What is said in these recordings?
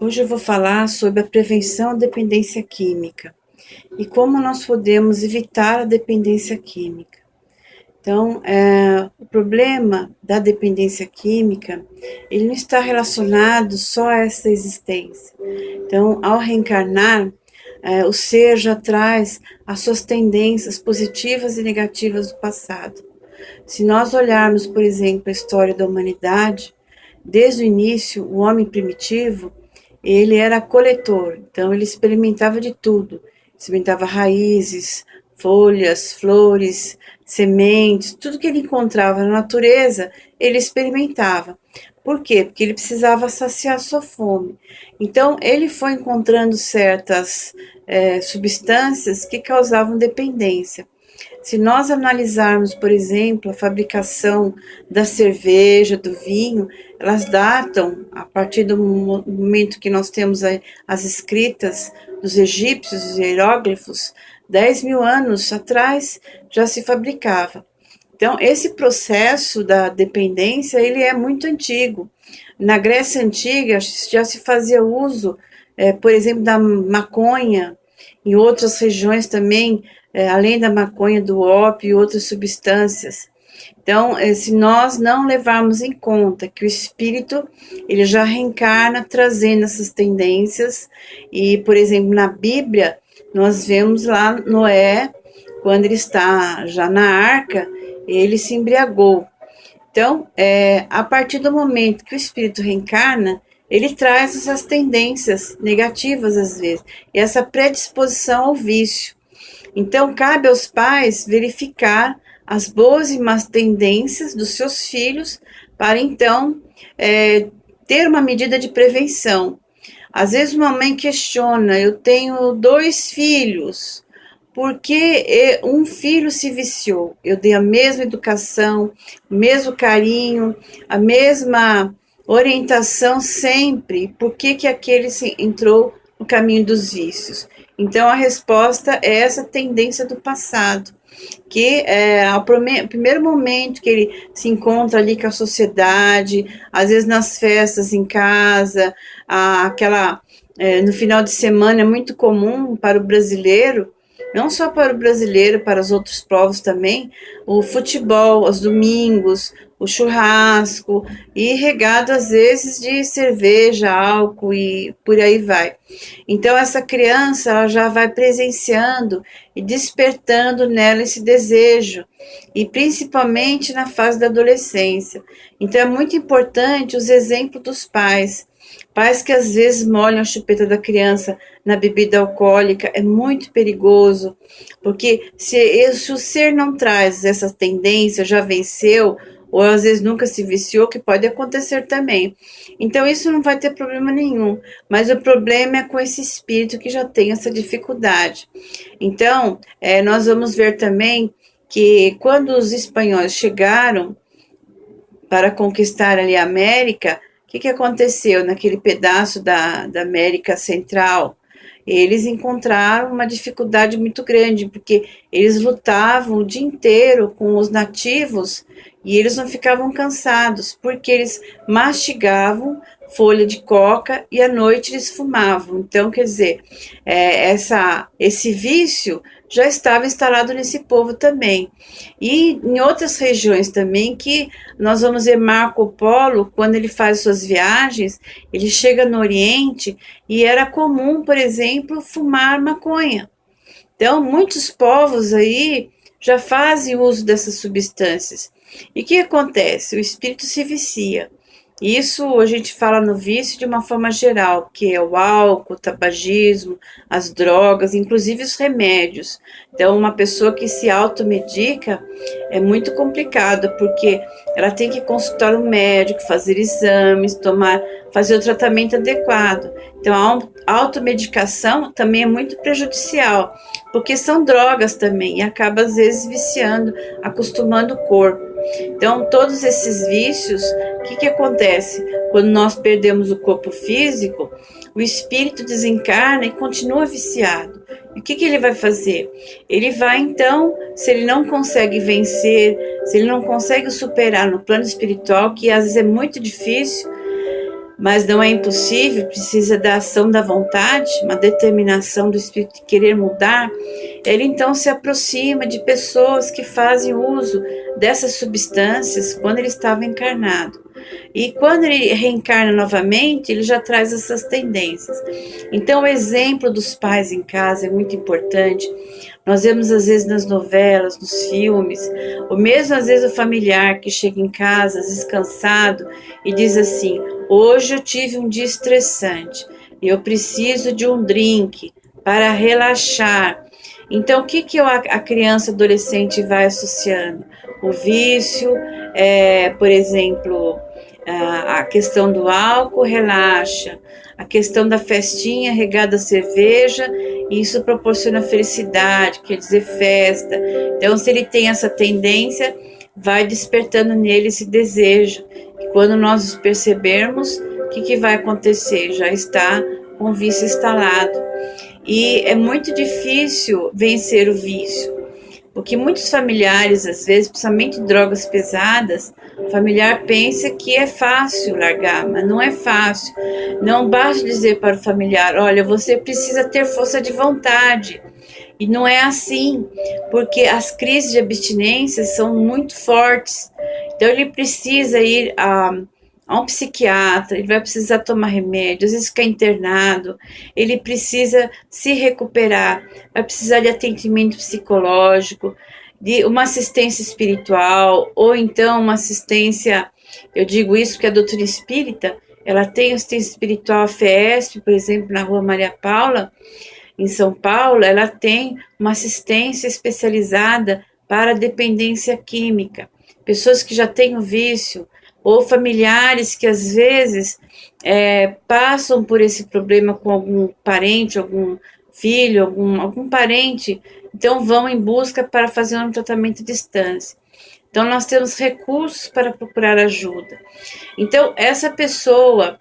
Hoje eu vou falar sobre a prevenção à dependência química e como nós podemos evitar a dependência química. Então, o problema da dependência química, ele não está relacionado só a essa existência. Então, ao reencarnar, o ser já traz as suas tendências positivas e negativas do passado. Se nós olharmos, por exemplo, a história da humanidade, desde o início, o homem primitivo, ele era coletor, então ele experimentava de tudo. Experimentava raízes, folhas, flores, sementes, tudo que ele encontrava na natureza, ele experimentava. Por quê? Porque ele precisava saciar sua fome. Então, ele foi encontrando certas substâncias que causavam dependência. Se nós analisarmos, por exemplo, a fabricação da cerveja, do vinho, elas datam, a partir do momento que nós temos as escritas dos egípcios, os hieróglifos, 10 mil anos atrás já se fabricava. Então, esse processo da dependência, ele é muito antigo. Na Grécia Antiga já se fazia uso, por exemplo, da maconha, em outras regiões também, além da maconha, do ópio e outras substâncias. Então, se nós não levarmos em conta que o espírito, ele já reencarna trazendo essas tendências, e, por exemplo, na Bíblia, nós vemos lá Noé, quando ele está já na arca, ele se embriagou. Então, a partir do momento que o espírito reencarna, ele traz essas tendências negativas às vezes, e essa predisposição ao vício. Então, cabe aos pais verificar as boas e más tendências dos seus filhos para, então, ter uma medida de prevenção. Às vezes, uma mãe questiona: eu tenho 2 filhos, por que um filho se viciou? Eu dei a mesma educação, o mesmo carinho, a mesma orientação sempre, por que aquele entrou no caminho dos vícios? Então, a resposta é essa tendência do passado, que ao primeiro momento que ele se encontra ali com a sociedade, às vezes nas festas em casa, no final de semana é muito comum para o brasileiro, não só para o brasileiro, para os outros povos também, o futebol aos domingos, o churrasco, e regado às vezes de cerveja, álcool e por aí vai. Então essa criança ela já vai presenciando e despertando nela esse desejo, e principalmente na fase da adolescência. Então é muito importante os exemplos dos pais. Pais que às vezes molham a chupeta da criança na bebida alcoólica é muito perigoso, porque se o ser não traz essa tendência, já venceu, ou às vezes nunca se viciou, que pode acontecer também. Então isso não vai ter problema nenhum, mas o problema é com esse espírito que já tem essa dificuldade. Então, nós vamos ver também que quando os espanhóis chegaram para conquistar ali a América, o que aconteceu naquele pedaço da América Central? Eles encontraram uma dificuldade muito grande, porque eles lutavam o dia inteiro com os nativos e eles não ficavam cansados, porque eles mastigavam folha de coca e à noite eles fumavam. Então, quer dizer, esse vício já estava instalado nesse povo também. E em outras regiões também, que nós vamos ver Marco Polo, quando ele faz suas viagens, ele chega no Oriente e era comum, por exemplo, fumar maconha. Então, muitos povos aí já fazem uso dessas substâncias. E o que acontece? O espírito se vicia. Isso a gente fala no vício de uma forma geral, que é o álcool, o tabagismo, as drogas, inclusive os remédios. Então, uma pessoa que se automedica é muito complicado, porque ela tem que consultar o médico, fazer exames, fazer o tratamento adequado. Então, a automedicação também é muito prejudicial, porque são drogas também, e acaba às vezes viciando, acostumando o corpo. Então, todos esses vícios, o que acontece? Quando nós perdemos o corpo físico, o espírito desencarna e continua viciado. E o que ele vai fazer? Ele vai, então, se ele não consegue vencer, se ele não consegue superar no plano espiritual, que às vezes é muito difícil, mas não é impossível, precisa da ação da vontade, uma determinação do espírito de querer mudar. Ele então se aproxima de pessoas que fazem uso dessas substâncias quando ele estava encarnado. E quando ele reencarna novamente, ele já traz essas tendências. Então, o exemplo dos pais em casa é muito importante. Nós vemos às vezes nas novelas, nos filmes, ou mesmo às vezes o familiar que chega em casa descansado e diz assim: hoje eu tive um dia estressante e eu preciso de um drink para relaxar. Então, o que a criança adolescente vai associando? O vício, por exemplo, a questão do álcool relaxa, a questão da festinha regada a cerveja, isso proporciona felicidade, quer dizer festa. Então, se ele tem essa tendência, vai despertando nele esse desejo. E quando nós percebermos, o que vai acontecer? Já está com o vício instalado. E é muito difícil vencer o vício, porque muitos familiares, às vezes, principalmente drogas pesadas, o familiar pensa que é fácil largar, mas não é fácil. Não basta dizer para o familiar: olha, você precisa ter força de vontade. E não é assim, porque as crises de abstinência são muito fortes. Então ele precisa ir a um psiquiatra, ele vai precisar tomar remédio, às vezes ficar internado, ele precisa se recuperar, vai precisar de atendimento psicológico, de uma assistência espiritual, ou então uma assistência, eu digo isso porque a doutrina espírita, ela tem assistência espiritual, a FESP, por exemplo, na Rua Maria Paula, em São Paulo, ela tem uma assistência especializada para dependência química, pessoas que já têm o vício, ou familiares que às vezes passam por esse problema com algum parente, algum filho, algum parente, então vão em busca para fazer um tratamento à distância. Então nós temos recursos para procurar ajuda. Então essa pessoa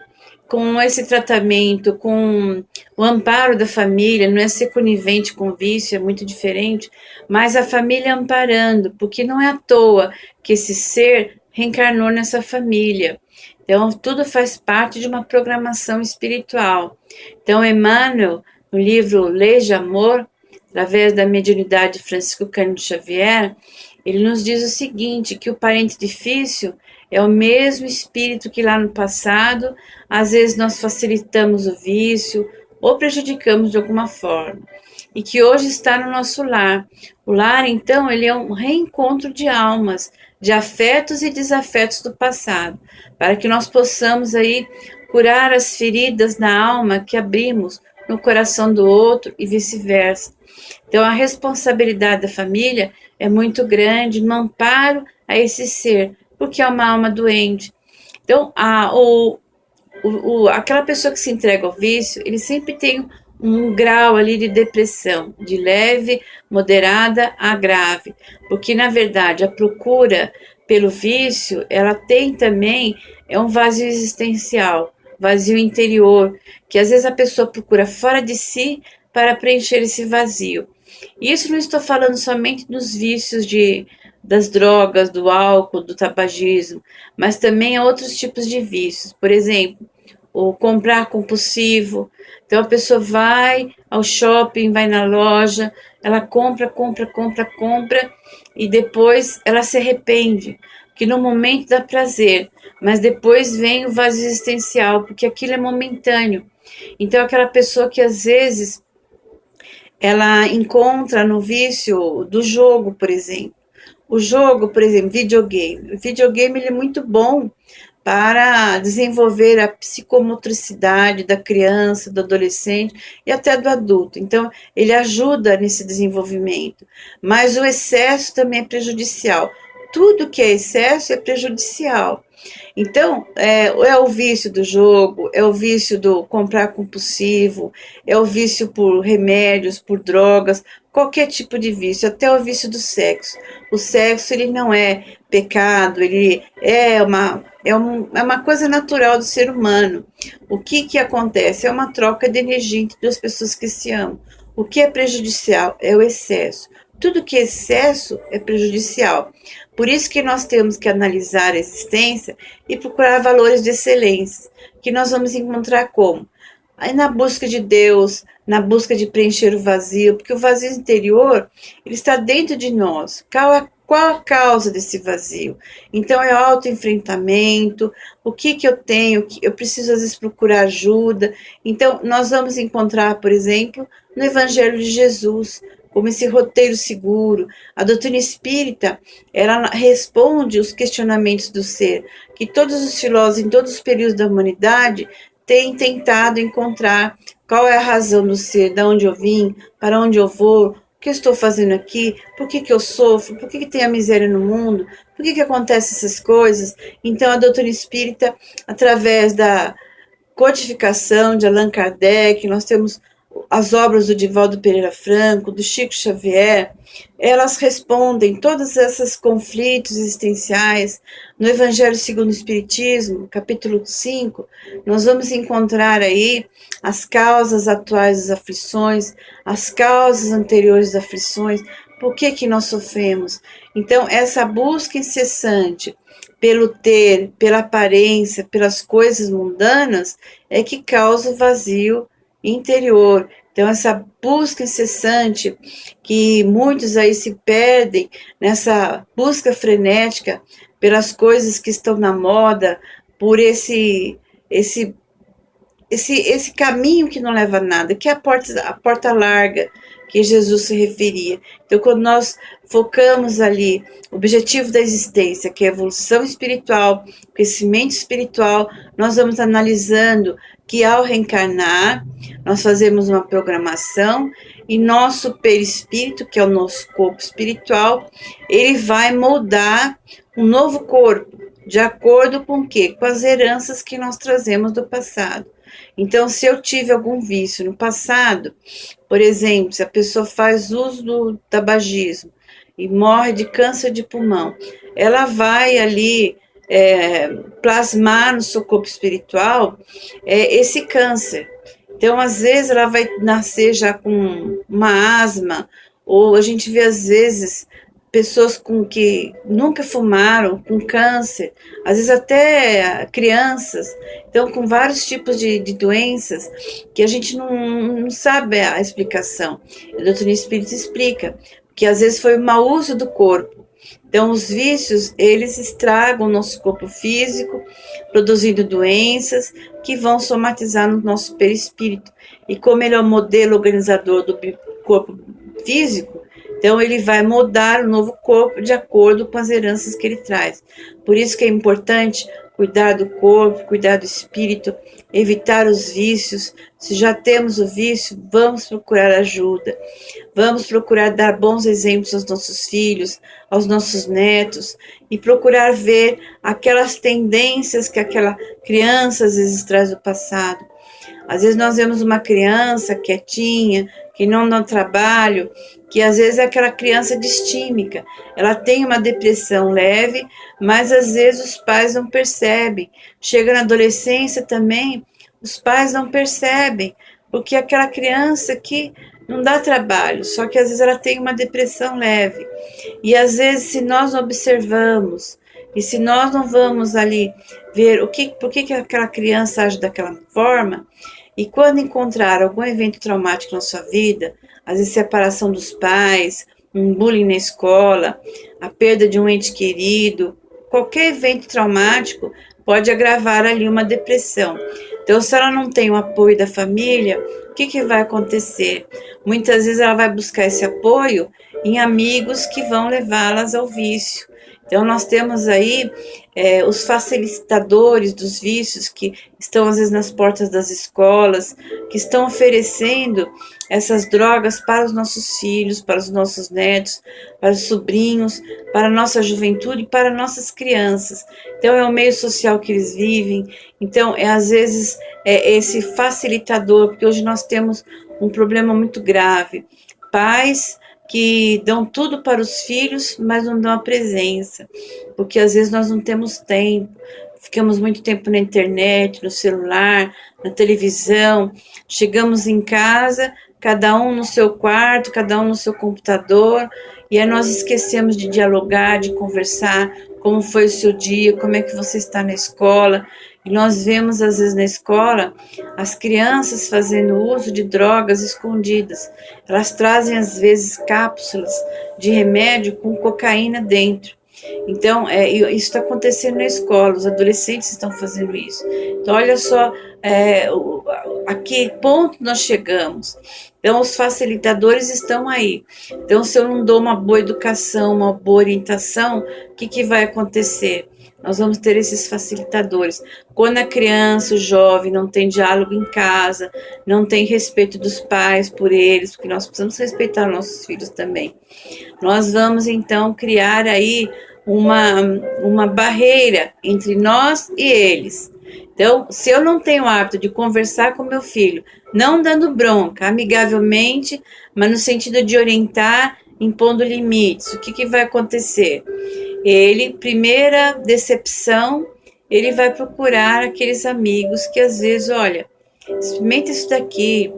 com esse tratamento, com o amparo da família, não é ser conivente com o vício, é muito diferente, mas a família amparando, porque não é à toa que esse ser reencarnou nessa família. Então, tudo faz parte de uma programação espiritual. Então, Emmanuel, no livro Leis de Amor, através da mediunidade de Francisco Cândido Xavier, ele nos diz o seguinte, que o parente difícil é o mesmo espírito que lá no passado, às vezes nós facilitamos o vício ou prejudicamos de alguma forma, e que hoje está no nosso lar. O lar, então, ele é um reencontro de almas, de afetos e desafetos do passado, para que nós possamos aí curar as feridas na alma que abrimos no coração do outro e vice-versa. Então, a responsabilidade da família é muito grande no amparo a esse ser, porque é uma alma doente. Então, aquela pessoa que se entrega ao vício, ele sempre tem um grau ali de depressão, de leve, moderada a grave, porque na verdade a procura pelo vício, ela tem também um vazio existencial, vazio interior, que às vezes a pessoa procura fora de si para preencher esse vazio. Isso não estou falando somente dos vícios das drogas, do álcool, do tabagismo, mas também a outros tipos de vícios. Por exemplo, o comprar compulsivo. Então a pessoa vai ao shopping, vai na loja, ela compra e depois ela se arrepende, que no momento dá prazer, mas depois vem o vazio existencial, porque aquilo é momentâneo. Então aquela pessoa que às vezes ela encontra no vício do jogo, por exemplo. O jogo, por exemplo, videogame. O videogame ele é muito bom para desenvolver a psicomotricidade da criança, do adolescente e até do adulto. Então, ele ajuda nesse desenvolvimento. Mas o excesso também é prejudicial. Tudo que é excesso é prejudicial. Então, é o vício do jogo, é o vício do comprar compulsivo, é o vício por remédios, por drogas, qualquer tipo de vício, até o vício do sexo. O sexo, ele não é pecado, ele é uma coisa natural do ser humano. O que acontece? É uma troca de energia entre duas pessoas que se amam. O que é prejudicial é o excesso. tudo que é excesso é prejudicial. Por isso que nós temos que analisar a existência e procurar valores de excelência, que nós vamos encontrar como? Aí na busca de Deus, na busca de preencher o vazio, porque o vazio interior, ele está dentro de nós. Qual a causa desse vazio? Então é o autoenfrentamento, o que eu tenho, eu preciso às vezes procurar ajuda. Então nós vamos encontrar, por exemplo, no Evangelho de Jesus, como esse roteiro seguro. A doutrina espírita, ela responde os questionamentos do ser, que todos os filósofos, em todos os períodos da humanidade, têm tentado encontrar qual é a razão do ser, de onde eu vim, para onde eu vou, o que eu estou fazendo aqui, por que eu sofro, por que tem a miséria no mundo, por que acontecem essas coisas. Então a doutrina espírita, através da codificação de Allan Kardec, nós temos as obras do Divaldo Pereira Franco, do Chico Xavier, elas respondem todos esses conflitos existenciais. No Evangelho segundo o Espiritismo, capítulo 5, nós vamos encontrar aí as causas atuais das aflições, as causas anteriores das aflições, por que nós sofremos. Então, essa busca incessante pelo ter, pela aparência, pelas coisas mundanas, é que causa o vazio interior. Então, essa busca incessante, que muitos aí se perdem nessa busca frenética pelas coisas que estão na moda, por esse caminho que não leva a nada, que é a porta larga que Jesus se referia. Então, quando nós focamos ali o objetivo da existência, que é a evolução espiritual, crescimento espiritual, nós vamos analisando que ao reencarnar, nós fazemos uma programação e nosso perispírito, que é o nosso corpo espiritual, ele vai moldar um novo corpo, de acordo com o quê? Com as heranças que nós trazemos do passado. Então, se eu tive algum vício no passado, por exemplo, se a pessoa faz uso do tabagismo e morre de câncer de pulmão, ela vai ali plasmar no seu corpo espiritual esse câncer. Então, às vezes, ela vai nascer já com uma asma, ou a gente vê, às vezes, pessoas que nunca fumaram, com câncer, às vezes até crianças, então com vários tipos de doenças que a gente não sabe a explicação. A doutrina espírita explica que às vezes foi o mau uso do corpo. Então os vícios, eles estragam o nosso corpo físico, produzindo doenças que vão somatizar no nosso perispírito. E como ele é o modelo organizador do corpo físico, então, ele vai moldar o novo corpo de acordo com as heranças que ele traz. Por isso que é importante cuidar do corpo, cuidar do espírito, evitar os vícios. Se já temos o vício, vamos procurar ajuda. Vamos procurar dar bons exemplos aos nossos filhos, aos nossos netos, e procurar ver aquelas tendências que aquela criança às vezes traz do passado. Às vezes nós vemos uma criança quietinha, que não dá trabalho, que às vezes é aquela criança distímica, ela tem uma depressão leve, mas às vezes os pais não percebem. Chega na adolescência também, os pais não percebem, porque aquela criança que não dá trabalho, só que às vezes ela tem uma depressão leve. E às vezes, se nós não observamos, e se nós não vamos ali ver por que aquela criança age daquela forma, e quando encontrar algum evento traumático na sua vida, às vezes separação dos pais, um bullying na escola, a perda de um ente querido, qualquer evento traumático pode agravar ali uma depressão. Então, se ela não tem o apoio da família, o que vai acontecer? Muitas vezes ela vai buscar esse apoio em amigos que vão levá-las ao vício. Então, nós temos aí os facilitadores dos vícios que estão, às vezes, nas portas das escolas, que estão oferecendo essas drogas para os nossos filhos, para os nossos netos, para os sobrinhos, para a nossa juventude e para nossas crianças. Então, é o meio social que eles vivem. Então, às vezes, esse facilitador, porque hoje nós temos um problema muito grave. Pais que dão tudo para os filhos, mas não dão a presença, porque às vezes nós não temos tempo, ficamos muito tempo na internet, no celular, na televisão, chegamos em casa, cada um no seu quarto, cada um no seu computador, e aí nós esquecemos de dialogar, de conversar, como foi o seu dia, como é que você está na escola. E nós vemos, às vezes, na escola, as crianças fazendo uso de drogas escondidas. Elas trazem, às vezes, cápsulas de remédio com cocaína dentro. Então, isso está acontecendo na escola, os adolescentes estão fazendo isso. Então, olha só a que ponto nós chegamos. Então, os facilitadores estão aí. Então, se eu não dou uma boa educação, uma boa orientação, o que vai acontecer? Nós vamos ter esses facilitadores. Quando a criança, o jovem, não tem diálogo em casa, não tem respeito dos pais por eles, porque nós precisamos respeitar nossos filhos também. Nós vamos, então, criar aí uma barreira entre nós e eles. Então, se eu não tenho o hábito de conversar com meu filho, não dando bronca, amigavelmente, mas no sentido de orientar, impondo limites, o que vai acontecer? Ele, primeira decepção, ele vai procurar aqueles amigos que às vezes, olha, experimenta isso aqui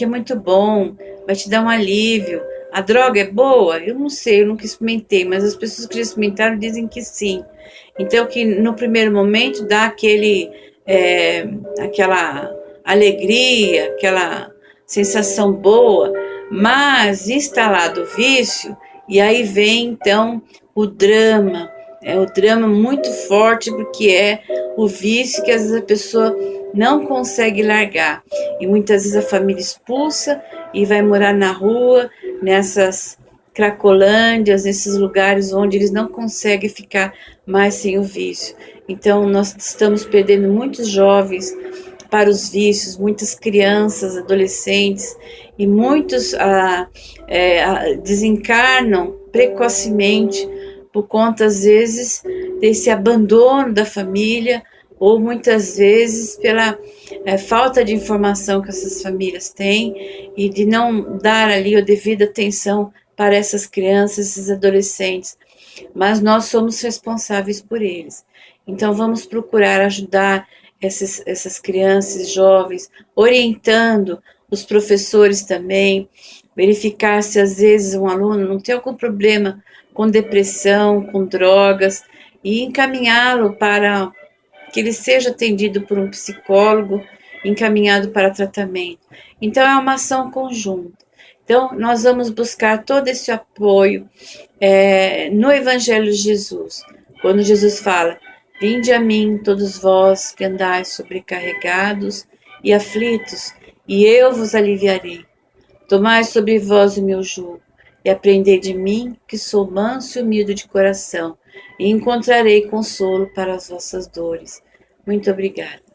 é muito bom, vai te dar um alívio. A droga é boa? Eu não sei, eu nunca experimentei, mas as pessoas que já experimentaram dizem que sim. Então, que no primeiro momento dá aquela alegria, aquela sensação boa, mas instalado o vício, e aí vem então o drama, o drama muito forte, porque é o vício que às vezes a pessoa não consegue largar, e muitas vezes a família expulsa e vai morar na rua, nessas cracolândias, nesses lugares onde eles não conseguem ficar mais sem o vício. Então, nós estamos perdendo muitos jovens para os vícios, muitas crianças, adolescentes, e muitos desencarnam precocemente por conta, às vezes, desse abandono da família, ou muitas vezes pela falta de informação que essas famílias têm e de não dar ali a devida atenção para essas crianças, esses adolescentes. Mas nós somos responsáveis por eles. Então vamos procurar ajudar essas crianças, jovens, orientando os professores também, verificar se às vezes um aluno não tem algum problema com depressão, com drogas, e encaminhá-lo para que ele seja atendido por um psicólogo, encaminhado para tratamento. Então, é uma ação conjunta. Então, nós vamos buscar todo esse apoio no Evangelho de Jesus, quando Jesus fala: vinde a mim, todos vós que andais sobrecarregados e aflitos, e eu vos aliviarei. Tomai sobre vós o meu jugo, e aprendei de mim, que sou manso e humilde de coração, e encontrarei consolo para as vossas dores. Muito obrigada.